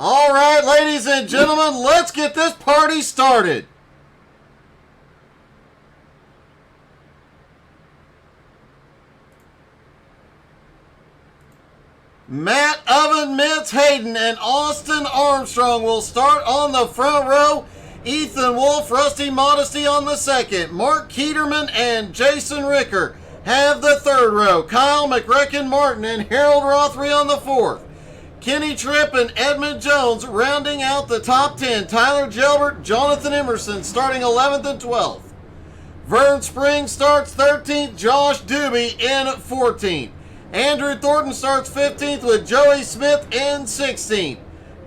All right, ladies and gentlemen, let's get this party started. Matt Oven Mitts Hayden and Austin Armstrong will start on the front row. Ethan Wolf, Rusty Modesty on the second. Mark Keeterman and Jason Ricker have the third row. Kyle McRecken Martin and Harold Rothery on the fourth. Kenny Tripp and Edmund Jones rounding out the top 10. Tyler Gilbert, Jonathan Emerson starting 11th and 12th. Vern Springs starts 13th. Josh Doobie in 14th. Andrew Thornton starts 15th with Joey Smith in 16th.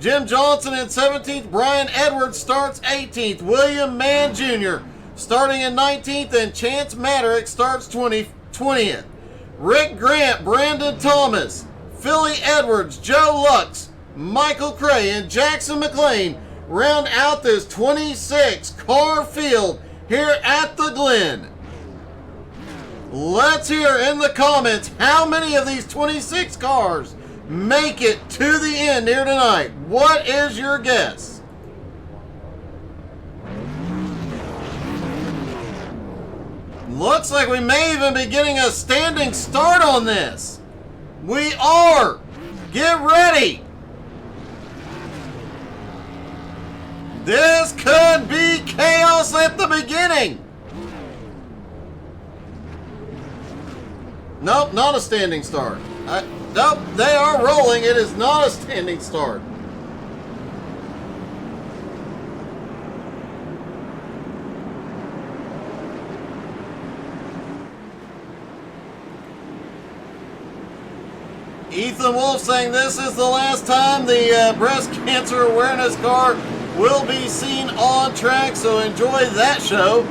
Jim Johnson in 17th. Brian Edwards starts 18th. William Mann Jr. starting in 19th. And Chance Maderick starts 20th. Rick Grant, Brandon Thomas, Philly Edwards, Joe Lux, Michael Cray, and Jackson McLean round out this 26-car field here at the Glen. Let's hear in the comments how many of these 26 cars make it to the end here tonight. What is your guess? Looks like we may even be getting a standing start on this. We are. Get ready. This could be chaos at the beginning. Nope, not a standing start. Nope, they are rolling. It is not a standing start. Ethan Wolf saying this is the last time the breast cancer awareness car will be seen on track, so enjoy that show.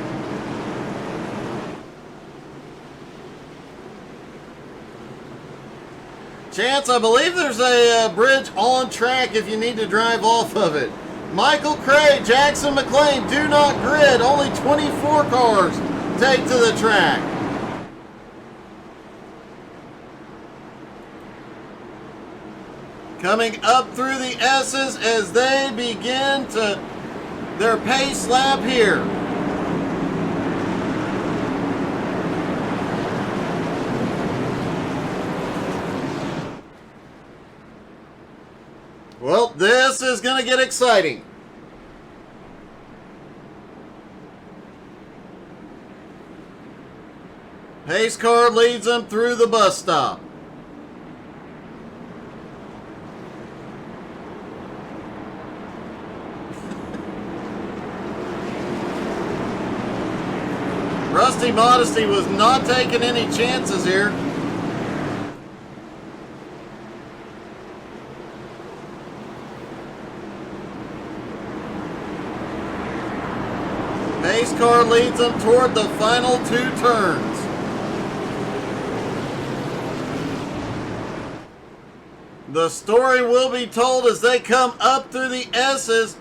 Chance, I believe there's a bridge on track if you need to drive off of it. Michael Cray, Jackson McLean, do not grid. Only 24 cars take to the track. Coming up through the S's as they begin to their pace lap here. Well, this is going to get exciting. Pace car leads them through the bus stop. Rusty Modesty was not taking any chances here. Pace car leads them toward the final two turns. The story will be told as they come up through the S's.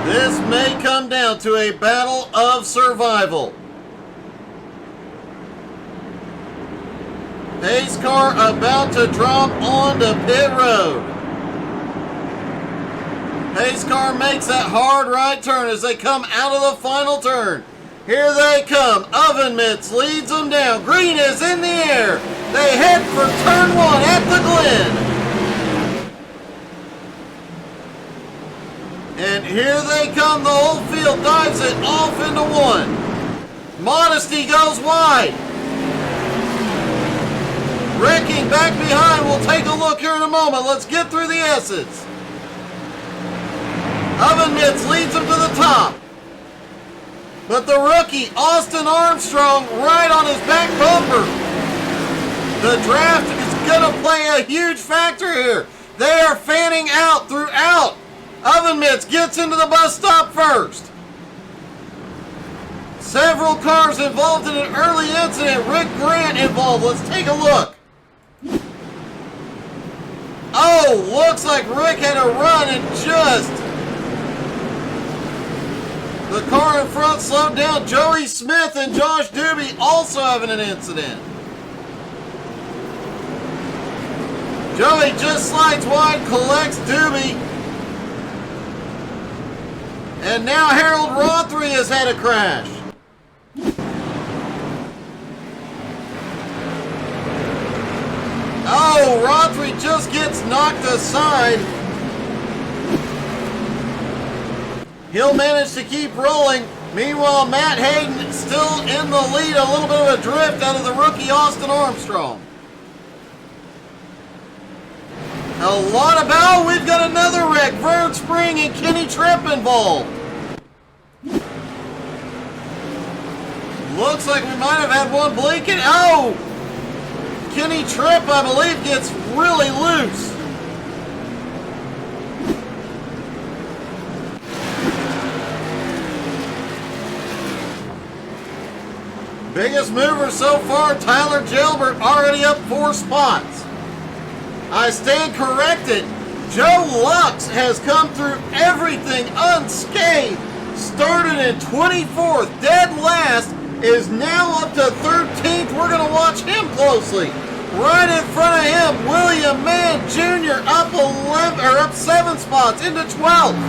This may come down to a battle of survival. Pace car about to drop onto pit road. Pace car makes that hard right turn as they come out of the final turn. Here they come. Oven Mitts leads them down. Green is in the air. They head for turn one at the Glen. And here they come. The whole field dives it off into one. Modesty goes wide. Wrecking back behind. We'll take a look here in a moment. Let's get through the S's. Oven Mitts leads them to the top. But the rookie, Austin Armstrong, right on his back bumper. The draft is going to play a huge factor here. They are fanning out throughout. Oven Mitts gets into the bus stop first. Several cars involved in an early incident. Rick Grant involved. Let's take a look. Oh, looks like Rick had a run and just The car in front slowed down. Joey Smith and Josh Doobie also having an incident. Joey just slides wide, collects Doobie. And now Harold Rothery has had a crash. Oh, Rothery just gets knocked aside. He'll manage to keep rolling. Meanwhile, Matt Hayden still in the lead. A little bit of a drift out of the rookie Austin Armstrong. A lot about. We've got another wreck. Vern Spring and Kenny Tripp involved. Looks like we might have had one blinking. Oh! Kenny Tripp, I believe, gets really loose. Biggest mover so far, Tyler Gilbert, already up 4 spots. I stand corrected. Joe Lux has come through everything unscathed. Started in 24th, dead last, is now up to 13th. We're going to watch him closely. Right in front of him, William Mann Jr. up 7 spots into 12th.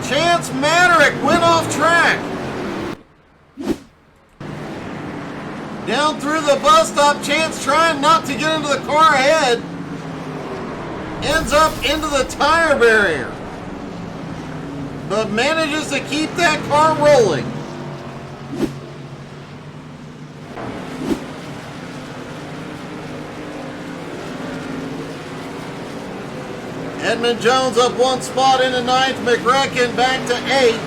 Chance Maderick went off track. Down through the bus stop, Chance trying not to get into the car ahead. Ends up into the tire barrier. But manages to keep that car rolling. Edmund Jones up 1 spot into 9th. McRecken back to 8th.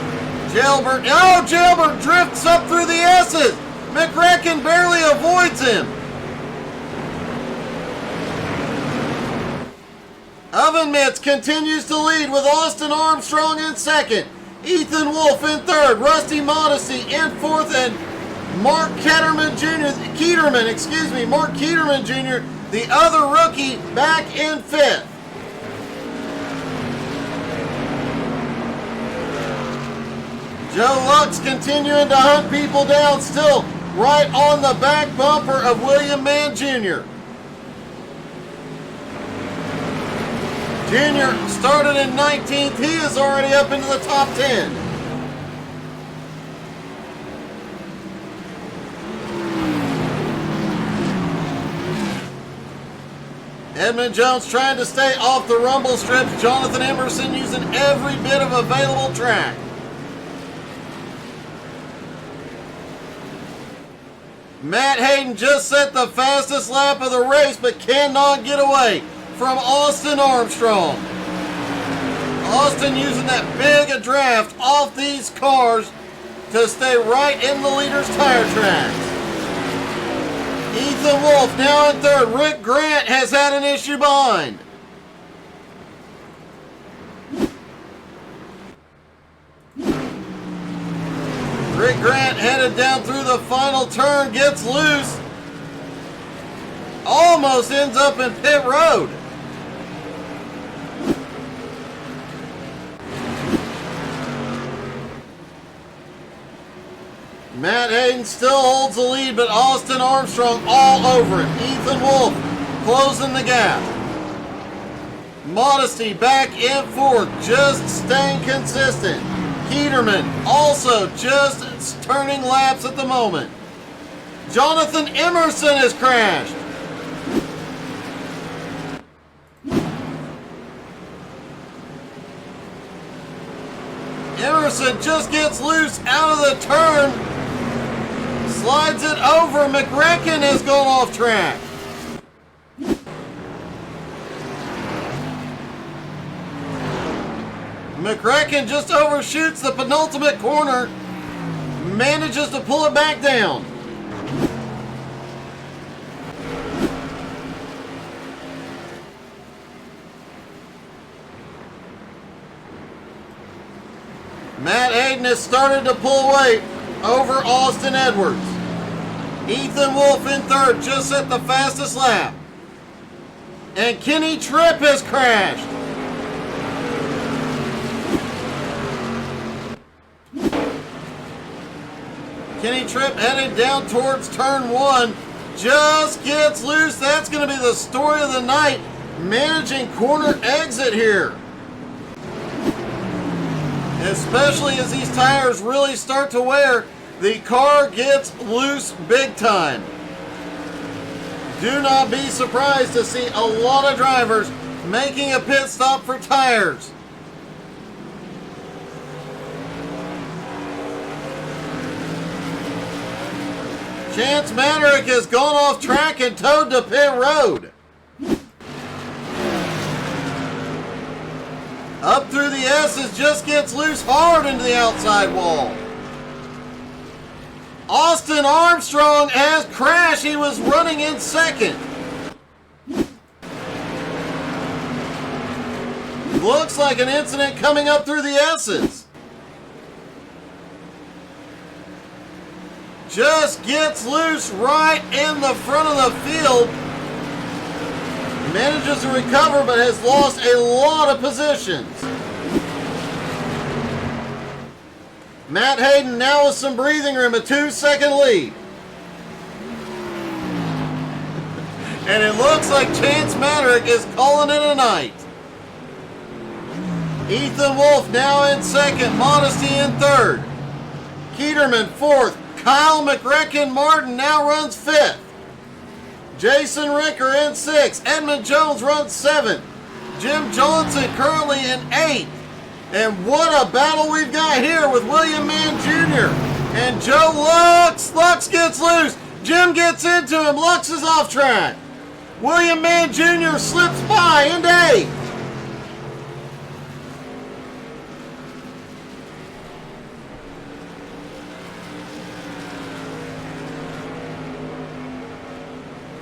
Jailbert drifts up through the S's. McRecken barely avoids him. Oven Mitts continues to lead with Austin Armstrong in 2nd. Ethan Wolf in 3rd. Rusty Modesty in 4th. And Mark Ketterman Jr. Mark Keterman Jr., the other rookie, back in 5th. Joe Lux continuing to hunt people down, still right on the back bumper of William Mann Jr. Jr. started in 19th. He is already up into the top 10. Edmund Jones trying to stay off the rumble strips. Jonathan Emerson using every bit of available track. Matt Hayden just set the fastest lap of the race, but cannot get away from Austin Armstrong. Austin using that big a draft off these cars to stay right in the leader's tire tracks. Ethan Wolf now in 3rd. Rick Grant has had an issue behind. Rick Grant headed down through the final turn, gets loose, almost ends up in pit road. Matt Hayden still holds the lead, but Austin Armstrong all over him. Ethan Wolf closing the gap. Modesty back in 4th, just staying consistent. Keterman also just turning laps at the moment. Jonathan Emerson has crashed. Emerson just gets loose out of the turn. Slides it over. McRecken has gone off track. McRecken just overshoots the penultimate corner, manages to pull it back down. Matt Hayden has started to pull away over Austin Edwards. Ethan Wolf in 3rd, just at the fastest lap. And Kenny Tripp has crashed. Kenny Tripp headed down towards turn 1. Just gets loose. That's going to be the story of the night. Managing corner exit here. Especially as these tires really start to wear, the car gets loose big time. Do not be surprised to see a lot of drivers making a pit stop for tires. Chance Manerick has gone off track and towed to pit road. Up through the S's, just gets loose hard into the outside wall. Austin Armstrong has crashed. He was running in second. Looks like an incident coming up through the S's. Just gets loose right in the front of the field. Manages to recover, but has lost a lot of positions. Matt Hayden now with some breathing room, a 2-second lead. And it looks like Chance Manerick is calling it a night. Ethan Wolf now in second, Modesty in third. Keterman fourth. Kyle McRecken Martin now runs fifth. Jason Ricker in sixth. Edmund Jones runs seventh. Jim Johnson currently in eighth. And what a battle we've got here with William Mann Jr. and Joe Lux. Lux gets loose. Jim gets into him. Lux is off track. William Mann Jr. slips by into eighth.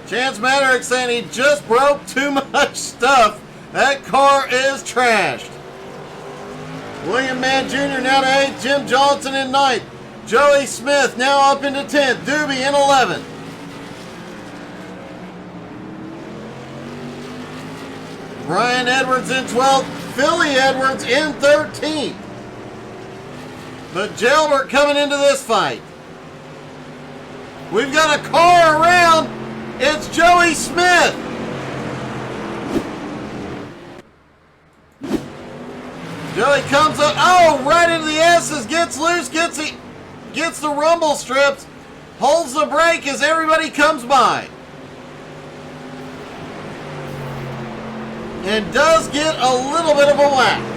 Chance Manerick saying he just broke too much stuff. That car is trashed. William Mann Jr. now to 8th. Jim Johnson in 9th. Joey Smith now up into 10th. Doobie in 11th. Brian Edwards in 12th. Philly Edwards in 13th. But Gelbert coming into this fight. We've got a car around. It's Joey Smith. Joey comes up, right into the S's, gets loose, gets the rumble strips, holds the brake as everybody comes by. And does get a little bit of a whack.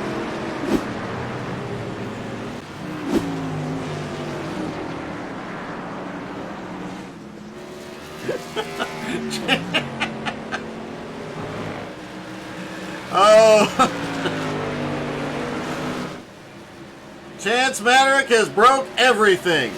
Chance Manerick has broke everything.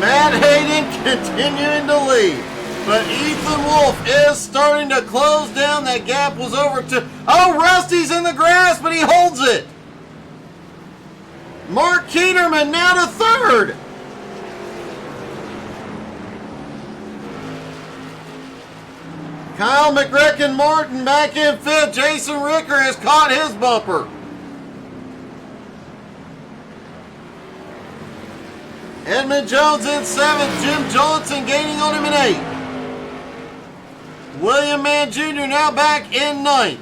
Matt Hayden continuing to lead. But Ethan Wolf is starting to close down. That gap was over to... Rusty's in the grass, but he holds it. Mark Keterman now to third. Kyle McRecken Martin back in fifth. Jason Ricker has caught his bumper. Edmund Jones in 7th. Jim Johnson gaining on him in 8th. William Mann Jr. now back in 9th.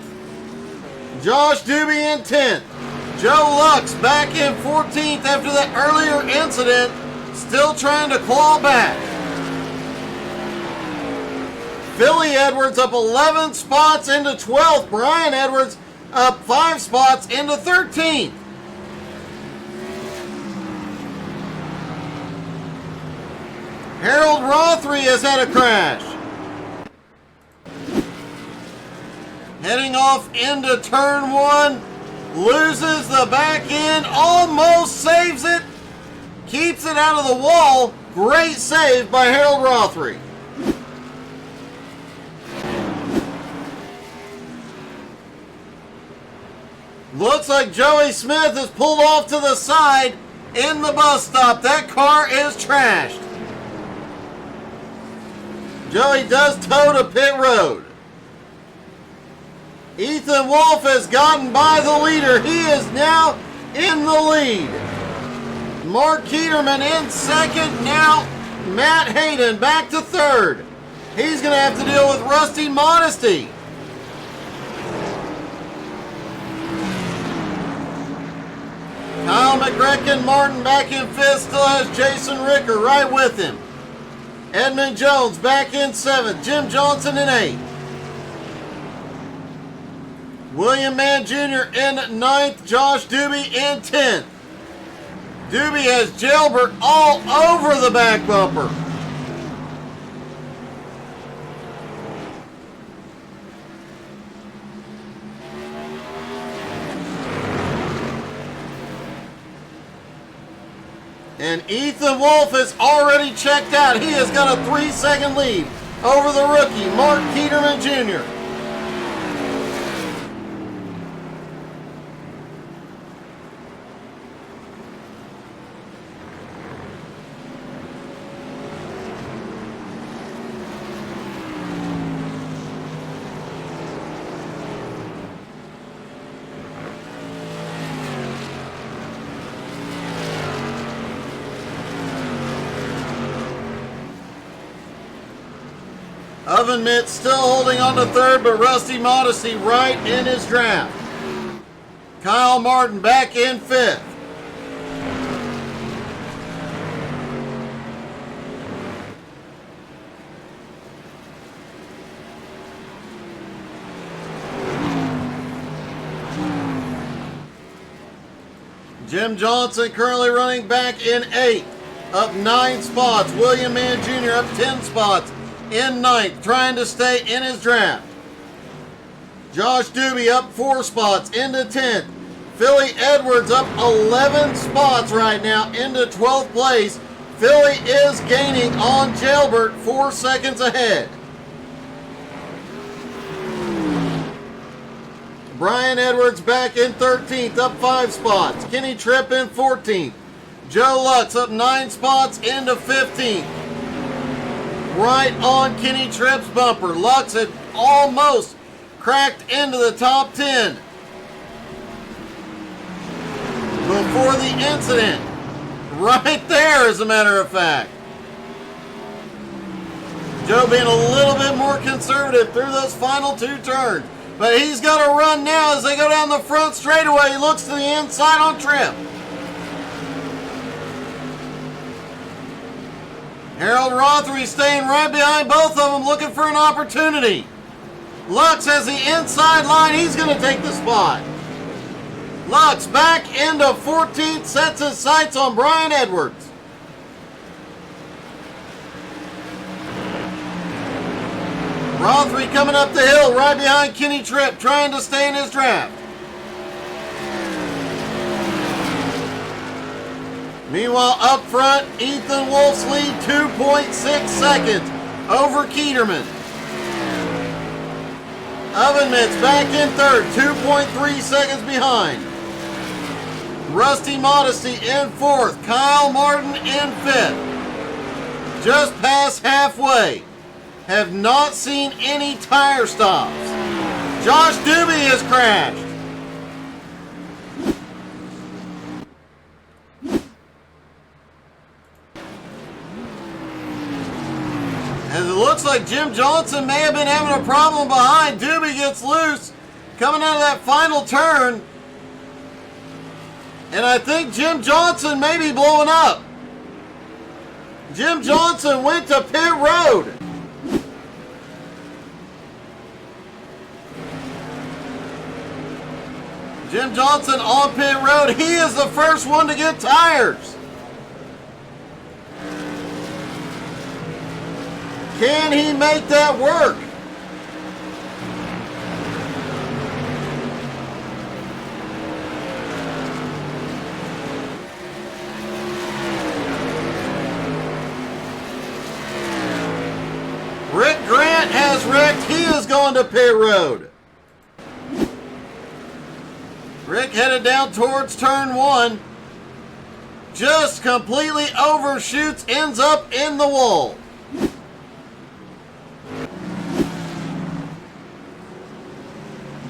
Josh Doobie in 10th. Joe Lux back in 14th after that earlier incident. Still trying to claw back. Philly Edwards up 11 spots into 12th. Brian Edwards up 5 spots into 13th. Harold Rothery has had a crash. Heading off into turn 1. Loses the back end. Almost saves it. Keeps it out of the wall. Great save by Harold Rothery. Looks like Joey Smith has pulled off to the side in the bus stop. That car is trashed. Joey does tow to pit road. Ethan Wolf has gotten by the leader. He is now in the lead. Mark Keterman in second. Now Matt Hayden back to third. He's going to have to deal with Rusty Modesty. Kyle McGrecken Martin back in fifth. Still has Jason Ricker right with him. Edmund Jones back in seventh. Jim Johnson in eighth. William Mann Jr. in ninth. Josh Doobie in 10th. Doobie has Jailbert all over the back bumper. And Ethan Wolf is already checked out. He has got a 3-second lead over the rookie, Mark Keterman Jr. Oven Mitt still holding on to third, but Rusty Modesty right in his draft. Kyle Martin back in fifth. Jim Johnson currently running back in eighth, up 9 spots. William Mann Jr. up 10 spots. In ninth, trying to stay in his draft. Josh Doobie up 4 spots into 10th. Philly Edwards up 11 spots right now into 12th place. Philly is gaining on Jailbert 4 seconds ahead. Brian Edwards back in 13th, up 5 spots. Kenny Tripp in 14th. Joe Lutz up 9 spots into 15th. Right on Kenny Tripp's bumper. Lutz had almost cracked into the top 10 before the incident. Right there, as a matter of fact. Joe being a little bit more conservative through those final 2 turns. But he's got to run now as they go down the front straightaway. He looks to the inside on Tripp. Harold Rothery staying right behind both of them, looking for an opportunity. Lux has the inside line. He's going to take the spot. Lux back into 14th, sets his sights on Brian Edwards. Rothery coming up the hill right behind Kenny Tripp, trying to stay in his draft. Meanwhile, up front, Ethan Wolf's lead 2.6 seconds over Keterman. Oven Mitts back in third, 2.3 seconds behind. Rusty Modesty in fourth, Kyle Martin in fifth. Just past halfway. Have not seen any tire stops. Josh Doobie has crashed. As it looks like Jim Johnson may have been having a problem behind. Doobie gets loose coming out of that final turn. And I think Jim Johnson may be blowing up. Jim Johnson went to pit road. Jim Johnson on pit road. He is the first one to get tires. Can he make that work? Rick Grant has wrecked. He is going to pit road. Rick headed down towards turn 1. Just completely overshoots, ends up in the wall.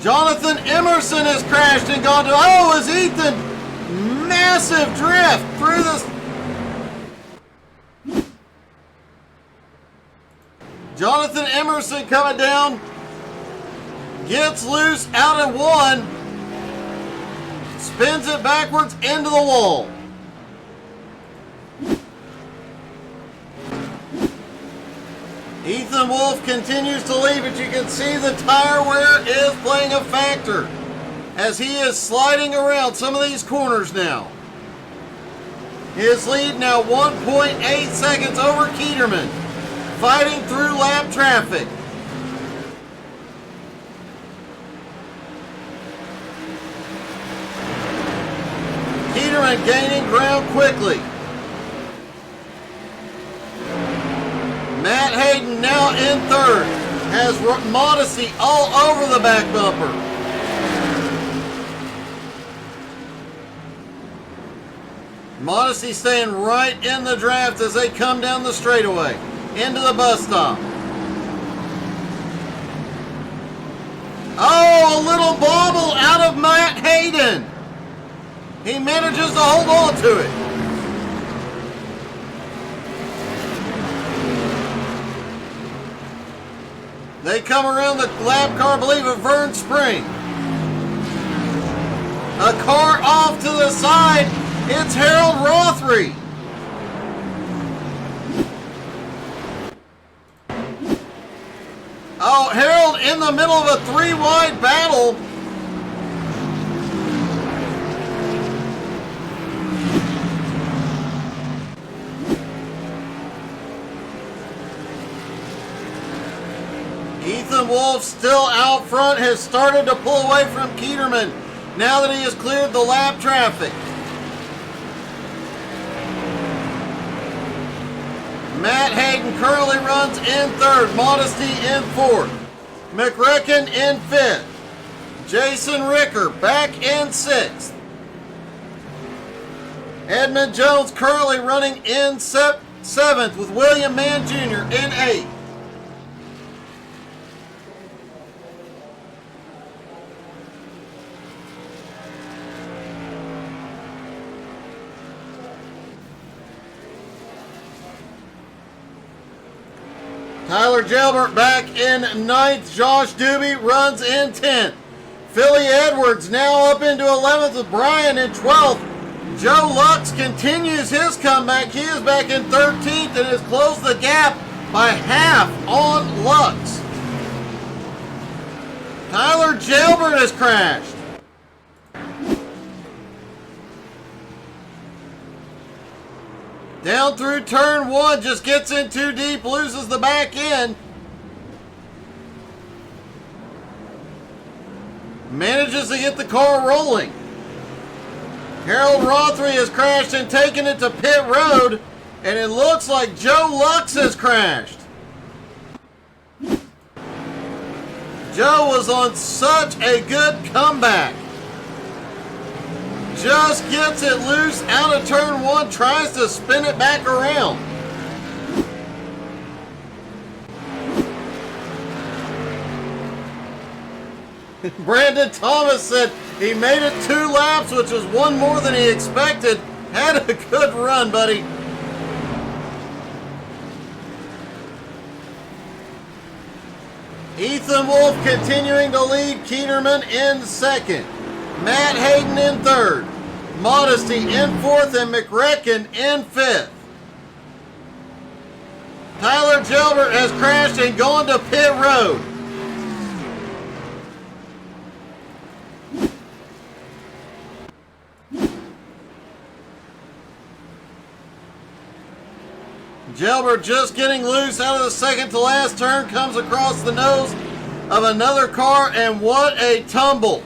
Jonathan Emerson has crashed and gone to, oh, is Ethan massive drift through this. Jonathan Emerson coming down. Gets loose out at one. Spins it backwards into the wall. Ethan Wolf continues to lead, but you can see the tire wear is playing a factor as he is sliding around some of these corners now. His lead now 1.8 seconds over Keterman, fighting through lap traffic. Keterman gaining ground quickly. Matt Hayden now in third, has Modesty all over the back bumper. Modesty staying right in the draft as they come down the straightaway into the bus stop. Oh, a little bobble out of Matt Hayden. He manages to hold on to it. They come around the lap car, I believe, of Vern Spring. A car off to the side. It's Harold Rothery. Oh, Harold in the middle of a three-wide battle. Ethan Wolf still out front, has started to pull away from Keterman now that he has cleared the lap traffic. Matt Hayden currently runs in third, Modesty in fourth, McRecken in fifth, Jason Ricker back in sixth. Edmund Jones currently running in seventh with William Mann Jr. in eighth. Tyler Gelbert back in ninth. Josh Doobie runs in 10th. Philly Edwards now up into 11th with Brian in 12th. Joe Lux continues his comeback. He is back in 13th and has closed the gap by half on Lux. Tyler Gelbert has crashed. Down through turn one, just gets in too deep, loses the back end. Manages to get the car rolling. Harold Rothery has crashed and taken it to pit road, and it looks like Joe Lux has crashed. Joe was on such a good comeback. Just gets it loose out of turn one, tries to spin it back around. Brandon Thomas said he made it 2 laps, which was one more than he expected. Had a good run, buddy. Ethan Wolf continuing to lead Keterman in second. Matt Hayden in third, Modesty in fourth, and McRecken in fifth. Tyler Gelbert has crashed and gone to pit road. Gelbert just getting loose out of the second to last turn, comes across the nose of another car, and what a tumble.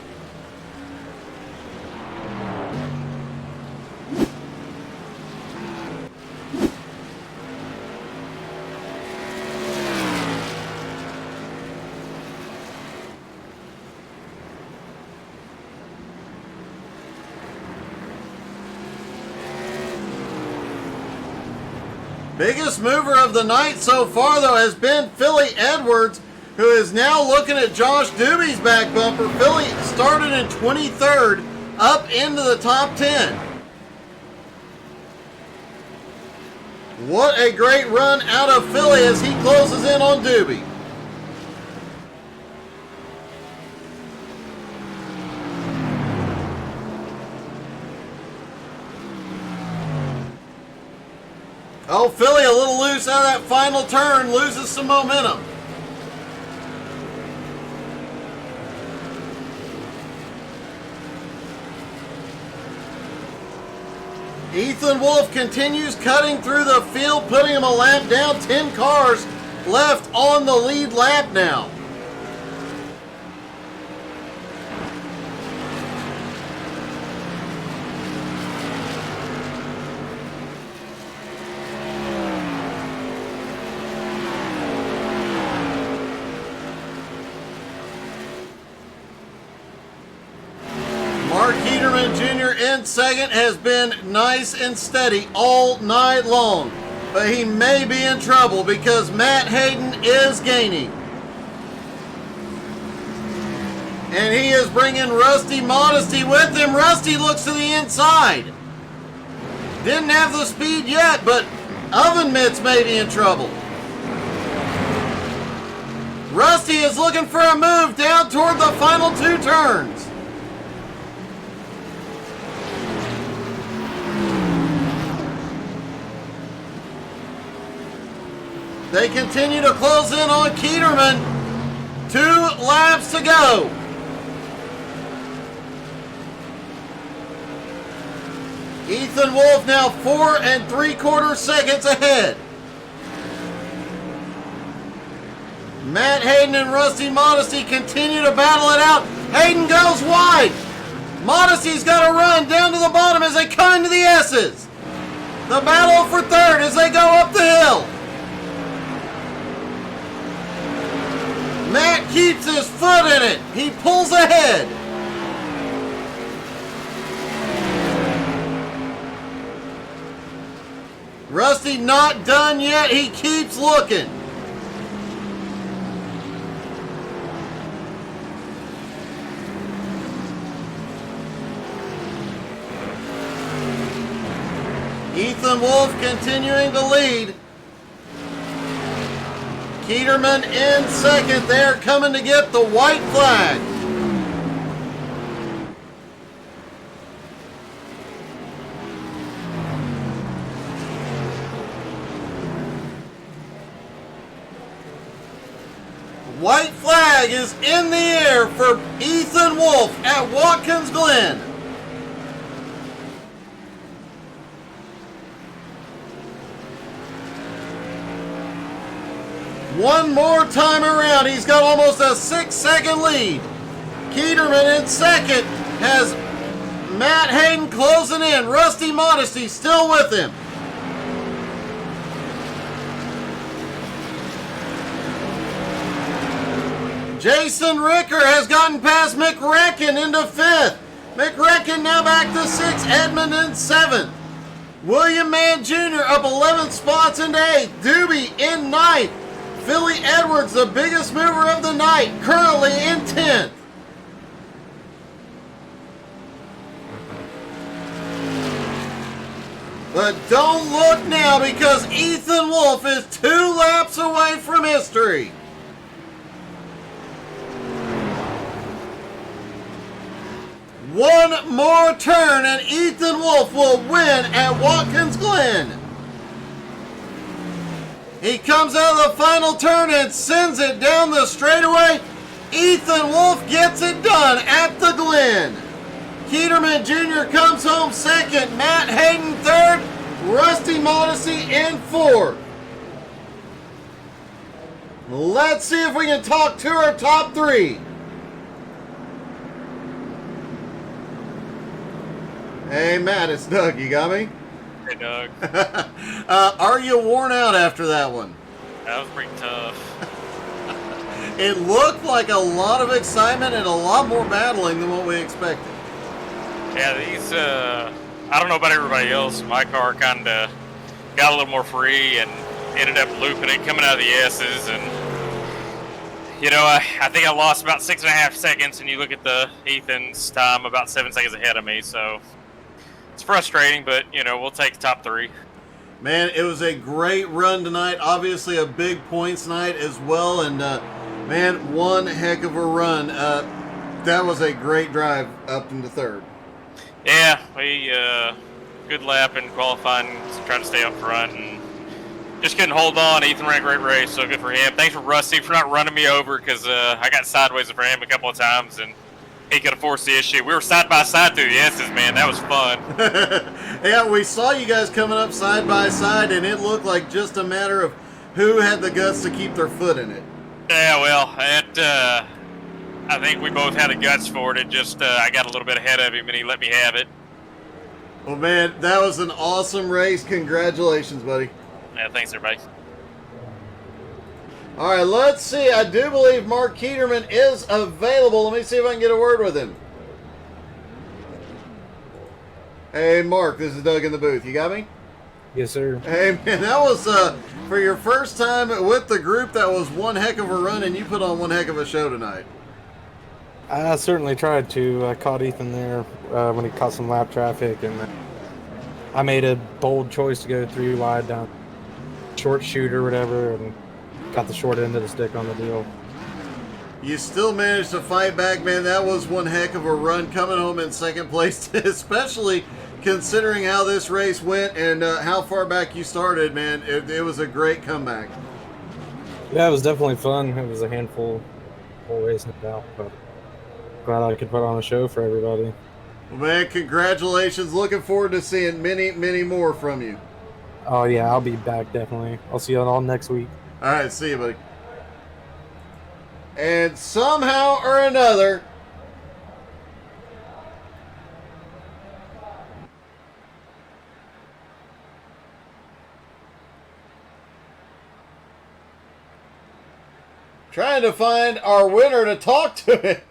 Biggest mover of the night so far, though, has been Philly Edwards, who is now looking at Josh Doobie's back bumper. Philly started in 23rd, up into the top 10. What a great run out of Philly as he closes in on Doobie. Oh, Philly a little loose out of that final turn, loses some momentum. Ethan Wolf continues cutting through the field, putting him a lap down. 10 cars left on the lead lap now. Mark Heaterman Jr. in second has been nice and steady all night long, but he may be in trouble because Matt Hayden is gaining. And he is bringing Rusty Modesty with him. Rusty looks to the inside. Didn't have the speed yet, but Oven Mitts may be in trouble. Rusty is looking for a move down toward the final 2 turns. They continue to close in on Keterman. 2 laps to go. Ethan Wolf now 4 3/4 seconds ahead. Matt Hayden and Rusty Modesty continue to battle it out. Hayden goes wide. Modesty's got to run down to the bottom as they come into the S's. The battle for third as they go up the hill. Matt keeps his foot in it. He pulls ahead. Rusty not done yet. He keeps looking. Ethan Wolf continuing to lead. Keterman in second. They're coming to get the white flag. White flag is in the air for Ethan Wolf at Watkins Glen. One more time around, he's got almost a 6-second lead. Keterman in second has Matt Hayden closing in. Rusty Modesty still with him. Jason Ricker has gotten past Mick Recken into 5th. Mick Recken now back to 6th. Edmund in 7th. William Mann Jr. up 11 spots into 8th. Doobie in 9th. Philly Edwards, the biggest mover of the night, currently in 10th. But don't look now because Ethan Wolf is 2 laps away from history. One more turn and Ethan Wolf will win at Watkins Glen. He comes out of the final turn and sends it down the straightaway. Ethan Wolf gets it done at the Glen. Keterman Jr. comes home second. Matt Hayden third. Rusty Modesty in 4th. Let's see if we can talk to our top 3. Hey Matt, it's Doug. You got me? Hey Doug. Are you worn out after that one? That was pretty tough. It looked like a lot of excitement and a lot more battling than what we expected. Yeah, these, I don't know about everybody else. My car kind of got a little more free and ended up looping it coming out of the S's. And, you know, I think I lost about 6.5 seconds. And you look at the Ethan's time, about 7 seconds ahead of me. So it's frustrating, but, you know, we'll take the top 3. Man, it was a great run tonight. Obviously, a big points night as well. And, man, one heck of a run. That was a great drive up into third. Yeah, we good lap in qualifying, trying to stay up front, and just couldn't hold on. Ethan ran a great race, so good for him. Thanks for Rusty for not running me over, because I got sideways for him a couple of times, and he could have forced the issue. We were side by side through the S's, man. That was fun. Yeah, we saw you guys coming up side by side, and it looked like just a matter of who had the guts to keep their foot in it. Yeah, well, I think we both had the guts for it. It just I got a little bit ahead of him, and he let me have it. Well, man, that was an awesome race. Congratulations, buddy. Yeah, thanks, everybody. All right, let's see. I do believe Mark Keterman is available. Let me see if I can get a word with him. Hey, Mark, this is Doug in the booth. You got me? Yes, sir. Hey, man, that was, for your first time with the group, that was one heck of a run, and you put on one heck of a show tonight. I certainly tried to. I caught Ethan there when he caught some lap traffic, and I made a bold choice to go 3 wide down short shoot or whatever, and got the short end of the stick on the deal. You still managed to fight back, man. That was one heck of a run coming home in second place, especially considering how this race went and how far back you started, man. It was a great comeback. Yeah, it was definitely fun. It was a handful whole race, no doubt, but glad I could put on a show for everybody. Well, man, congratulations. Looking forward to seeing many, many more from you. Oh, yeah, I'll be back, definitely. I'll see you all next week. All right, see you, buddy. And somehow or another, trying to find our winner to talk to it.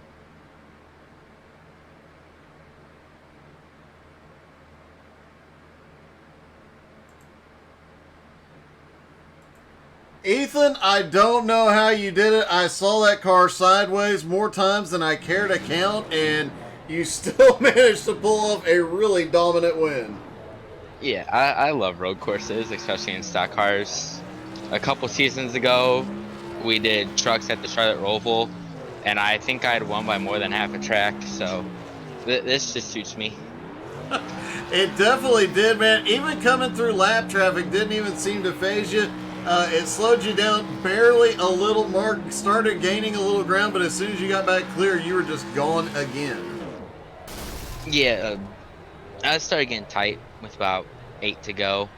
Ethan, I don't know how you did it. I saw that car sideways more times than I care to count, and you still managed to pull off a really dominant win. Yeah, I love road courses, especially in stock cars. A couple seasons ago, we did trucks at the Charlotte Roval, and I think I had won by more than half a track, so this just suits me. It definitely did, man. Even coming through lap traffic didn't even seem to phase you. It slowed you down barely a little. Mark started gaining a little ground, but as soon as you got back clear, you were just gone again. Yeah, I started getting tight with about 8 to go.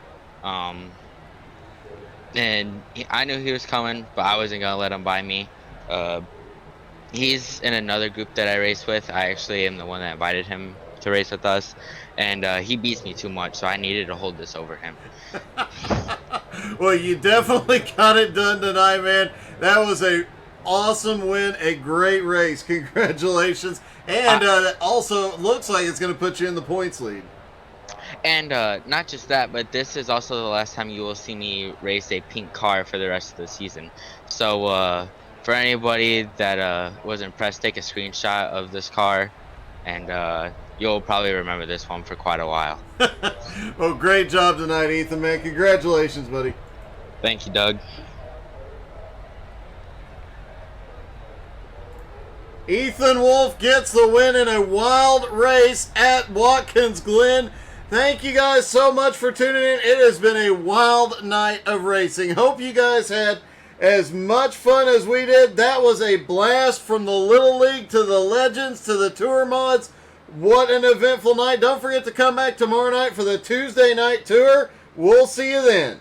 And I knew he was coming, but I wasn't going to let him by me. He's in another group that I race with. I actually am the one that invited him to race with us. And he beats me too much, so I needed to hold this over him. Well, you definitely got it done tonight, man. That was a awesome win, a great race. Congratulations. And also looks like it's going to put you in the points lead. And not just that, but this is also the last time you will see me race a pink car for the rest of the season. So for anybody that was impressed, take a screenshot of this car, and you'll probably remember this one for quite a while. Well, great job tonight, Ethan, man. Congratulations, buddy. Thank you, Doug. Ethan Wolf gets the win in a wild race at Watkins Glen. Thank you guys so much for tuning in. It has been a wild night of racing. Hope you guys had as much fun as we did. That was a blast, from the Little League to the Legends to the Tour Mods. What an eventful night. Don't forget to come back tomorrow night for the Tuesday night tour. We'll see you then.